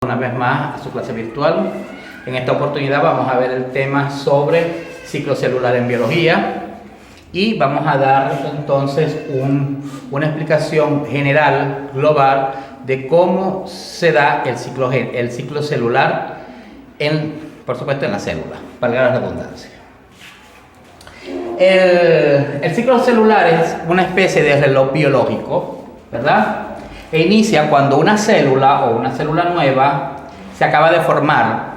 Una vez más a su clase virtual. En esta oportunidad vamos a ver el tema sobre ciclo celular en biología y vamos a dar entonces una explicación general, global, de cómo se da el ciclo celular, por supuesto en la célula, valga la redundancia. El ciclo celular es una especie de reloj biológico, ¿verdad? E inicia cuando una célula o una célula nueva se acaba de formar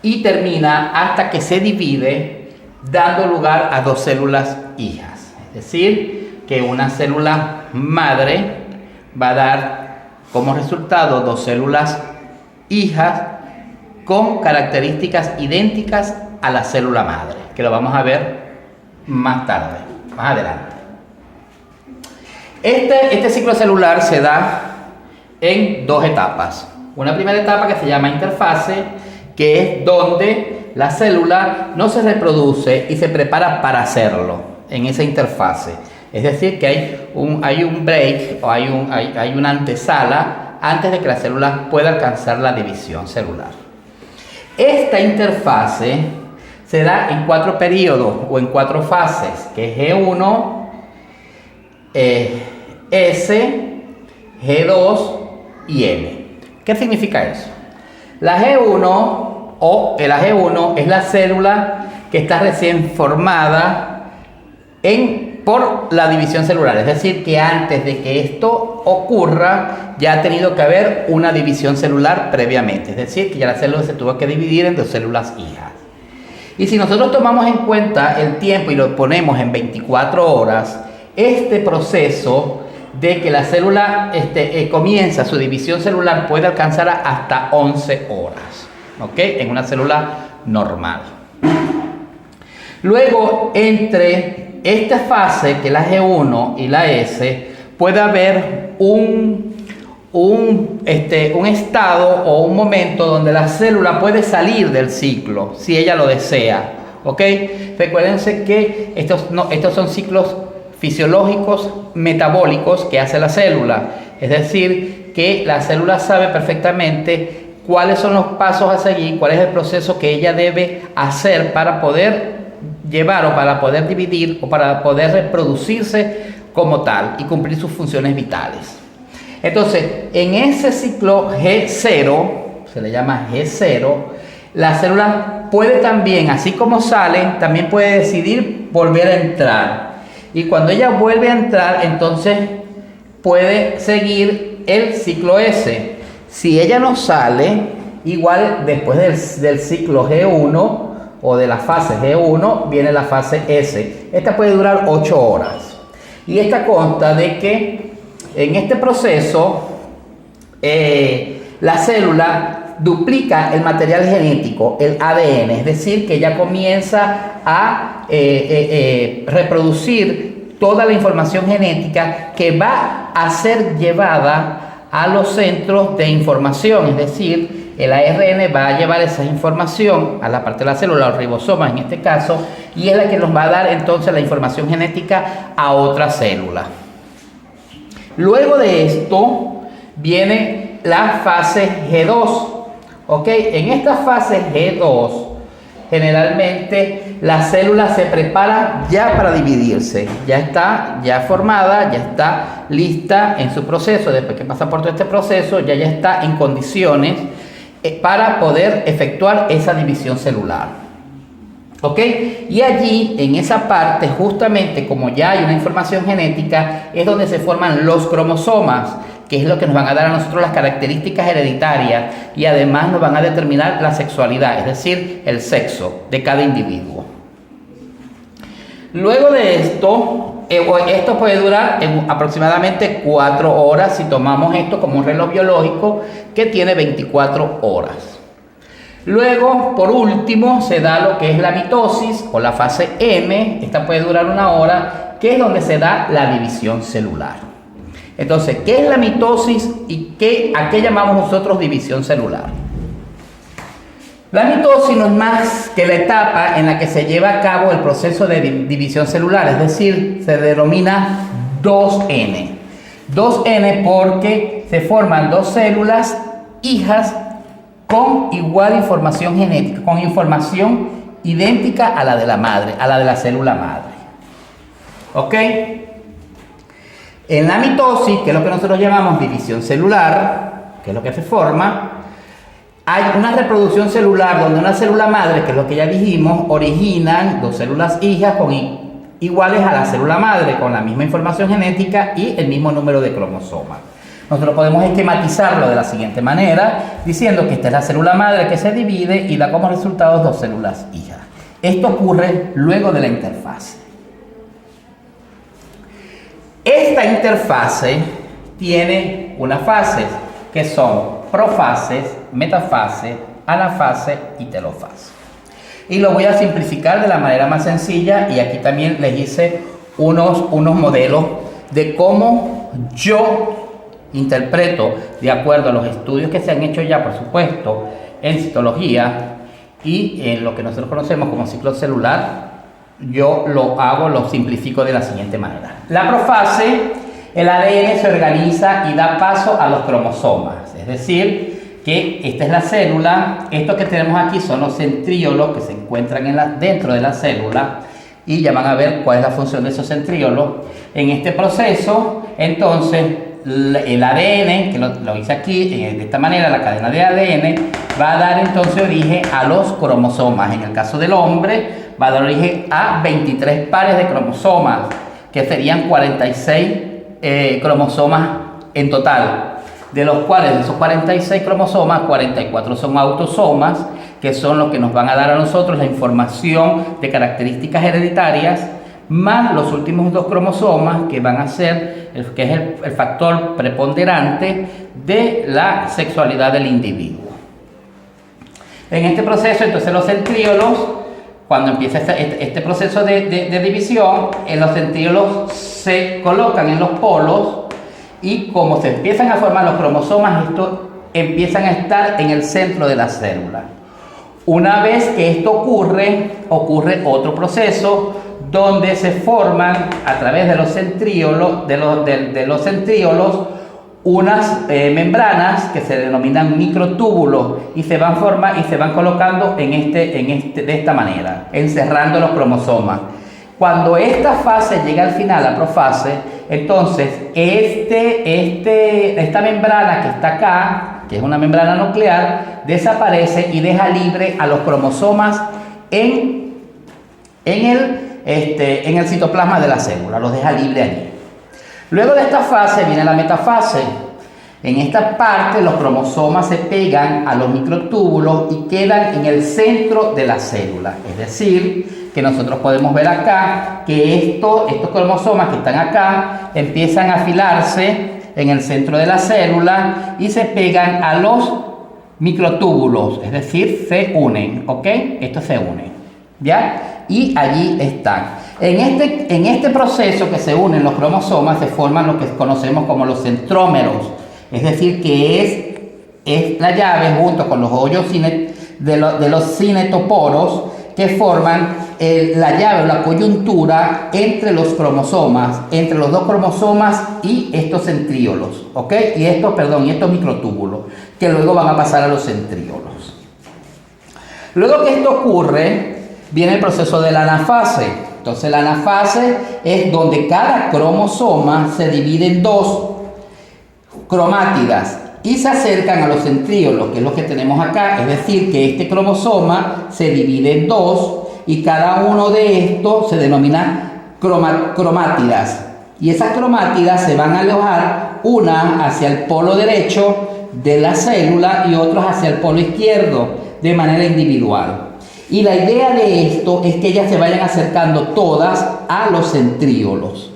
y termina hasta que se divide, dando lugar a dos células hijas. Es decir, que una célula madre va a dar como resultado dos células hijas con características idénticas a la célula madre, que lo vamos a ver más tarde, más adelante. Este ciclo celular se da en dos etapas. Una primera etapa que se llama interfase, que es donde la célula no se reproduce y se prepara para hacerlo en esa interfase. Es decir, que hay un break o hay una antesala antes de que la célula pueda alcanzar la división celular. Esta interfase se da en 4 periodos o en 4 fases, que es G1, S, G2 y M. ¿Qué significa eso? La G1 es la célula que está recién formada por la división celular. Es decir, que antes de que esto ocurra, ya ha tenido que haber una división celular previamente. Es decir, que ya la célula se tuvo que dividir en dos células hijas. Y si nosotros tomamos en cuenta el tiempo y lo ponemos en 24 horas, este proceso de que la célula comienza su división celular puede alcanzar hasta 11 horas, ¿ok? En una célula normal. Luego, entre esta fase, que es la G1 y la S, puede haber un estado o un momento donde la célula puede salir del ciclo, si ella lo desea, ¿ok? Recuérdense que estos son ciclos fisiológicos metabólicos que hace la célula. Es decir, que la célula sabe perfectamente cuáles son los pasos a seguir, cuál es el proceso que ella debe hacer para poder llevar o para poder dividir o para poder reproducirse como tal y cumplir sus funciones vitales. Entonces, en ese ciclo G0, se le llama G0, la célula puede también, así como sale, también puede decidir volver a entrar. Y cuando ella vuelve a entrar, entonces puede seguir el ciclo S. Si ella no sale, igual después del ciclo G1 o de la fase G1, viene la fase S. Esta puede durar 8 horas. Y esta consta de que en este proceso la célula duplica el material genético, el ADN, es decir, que ya comienza a reproducir toda la información genética que va a ser llevada a los centros de información, es decir, el ARN va a llevar esa información a la parte de la célula, los ribosomas en este caso, y es la que nos va a dar entonces la información genética a otra célula. Luego de esto viene la fase G2. ¿Ok? En esta fase G2, generalmente la célula se prepara ya para dividirse. Ya está formada, ya está lista en su proceso. Después que pasa por todo este proceso, ya está en condiciones para poder efectuar esa división celular. ¿Ok? Y allí, en esa parte, justamente como ya hay una información genética, es donde se forman los cromosomas, que es lo que nos van a dar a nosotros las características hereditarias y además nos van a determinar la sexualidad, es decir, el sexo de cada individuo. Luego de esto, esto puede durar aproximadamente 4 horas si tomamos esto como un reloj biológico que tiene 24 horas. Luego, por último, se da lo que es la mitosis o la fase M. Esta puede durar 1 hora, que es donde se da la división celular. Entonces, ¿qué es la mitosis y a qué llamamos nosotros división celular? La mitosis no es más que la etapa en la que se lleva a cabo el proceso de división celular, es decir, se denomina 2N. 2N porque se forman dos células hijas con igual información genética, con información idéntica a la de la madre, a la de la célula madre. ¿Ok? En la mitosis, que es lo que nosotros llamamos división celular, que es lo que se forma, hay una reproducción celular donde una célula madre, que es lo que ya dijimos, originan dos células hijas iguales a la célula madre, con la misma información genética y el mismo número de cromosomas. Nosotros podemos esquematizarlo de la siguiente manera, diciendo que esta es la célula madre que se divide y da como resultado dos células hijas. Esto ocurre luego de la interfase. Esta interfase tiene unas fases que son profases, metafase, anafase y telofase. Y lo voy a simplificar de la manera más sencilla y aquí también les hice unos modelos de cómo yo interpreto, de acuerdo a los estudios que se han hecho ya, por supuesto, en citología y en lo que nosotros conocemos como ciclo celular, yo lo simplifico de la siguiente manera. La profase, el ADN se organiza y da paso a los cromosomas, es decir, que esta es la célula, esto que tenemos aquí son los centriolos que se encuentran dentro de la célula y ya van a ver cuál es la función de esos centriolos. En este proceso, entonces, el ADN, que lo hice aquí, de esta manera, la cadena de ADN, va a dar entonces origen a los cromosomas. En el caso del hombre, va a dar origen a 23 pares de cromosomas, que serían 46 cromosomas en total, de los cuales de esos 46 cromosomas, 44 son autosomas, que son los que nos van a dar a nosotros la información de características hereditarias, más los últimos dos cromosomas que van a ser, que es el factor preponderante de la sexualidad del individuo. En este proceso, entonces, los centriolos, cuando empieza este proceso de división, los centriolos se colocan en los polos y como se empiezan a formar los cromosomas, estos empiezan a estar en el centro de la célula. Una vez que esto ocurre otro proceso donde se forman a través de los centriolos, de los centriolos unas membranas que se denominan microtúbulos y se van colocando de esta manera, encerrando los cromosomas. Cuando esta fase llega al final, la profase, entonces esta membrana que está acá, que es una membrana nuclear, desaparece y deja libre a los cromosomas en el citoplasma de la célula, los deja libre allí. Luego de esta fase viene la metafase. En esta parte los cromosomas se pegan a los microtúbulos y quedan en el centro de la célula. Es decir, que nosotros podemos ver acá que estos cromosomas que están acá empiezan a afilarse en el centro de la célula y se pegan a los microtúbulos, es decir, se unen, ¿ok? Estos se unen, ¿ya? Y allí están. En este proceso que se unen los cromosomas se forman lo que conocemos como los centrómeros, es decir, que es la llave junto con los hoyos de los cinetoporos que forman la llave o la coyuntura entre los cromosomas, entre los dos cromosomas y estos centriolos, ¿ok? Y estos microtúbulos, que luego van a pasar a los centriolos. Luego que esto ocurre, viene el proceso de la anafase. Entonces la anafase es donde cada cromosoma se divide en dos cromátidas y se acercan a los centriolos, que es lo que tenemos acá. Es decir, que este cromosoma se divide en dos y cada uno de estos se denomina cromátidas. Y esas cromátidas se van a alojar una hacia el polo derecho de la célula y otros hacia el polo izquierdo de manera individual. Y la idea de esto es que ellas se vayan acercando todas a los centriolos,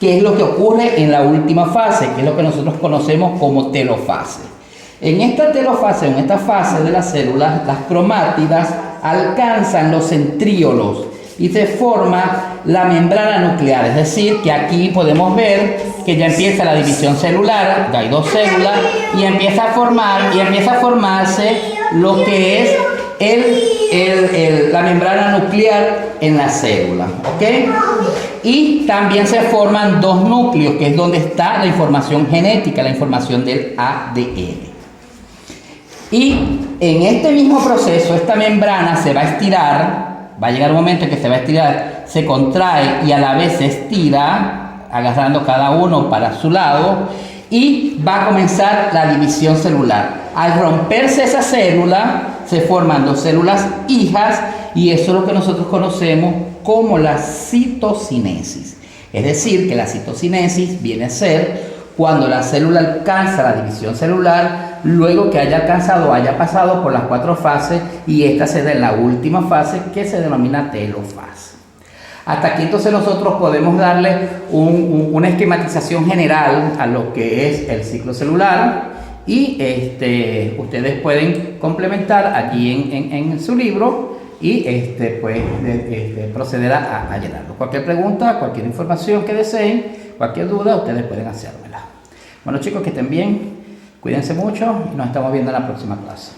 que es lo que ocurre en la última fase, que es lo que nosotros conocemos como telofase. En esta telofase, en esta fase de las células, las cromátidas alcanzan los centriolos y se forma la membrana nuclear, es decir, que aquí podemos ver que ya empieza la división celular, ya hay dos células, y empieza a formarse lo que es la membrana nuclear en la célula, ¿ok? Y también se forman dos núcleos, que es donde está la información genética, la información del ADN. Y en este mismo proceso, esta membrana se va a estirar, va a llegar un momento en que se va a estirar, se contrae y a la vez se estira, agarrando cada uno para su lado, y va a comenzar la división celular. Al romperse esa célula, se forman dos células hijas, y eso es lo que nosotros conocemos como la citocinesis. Es decir, que la citocinesis viene a ser cuando la célula alcanza la división celular, luego que haya alcanzado, haya pasado por las 4 fases, y esta se da en la última fase, que se denomina telofase. Hasta aquí entonces nosotros podemos darle una esquematización general a lo que es el ciclo celular, y ustedes pueden complementar allí en su libro y proceder a llenarlo. Cualquier pregunta, cualquier información que deseen, cualquier duda, ustedes pueden hacérmela. Bueno chicos, que estén bien, cuídense mucho y nos estamos viendo en la próxima clase.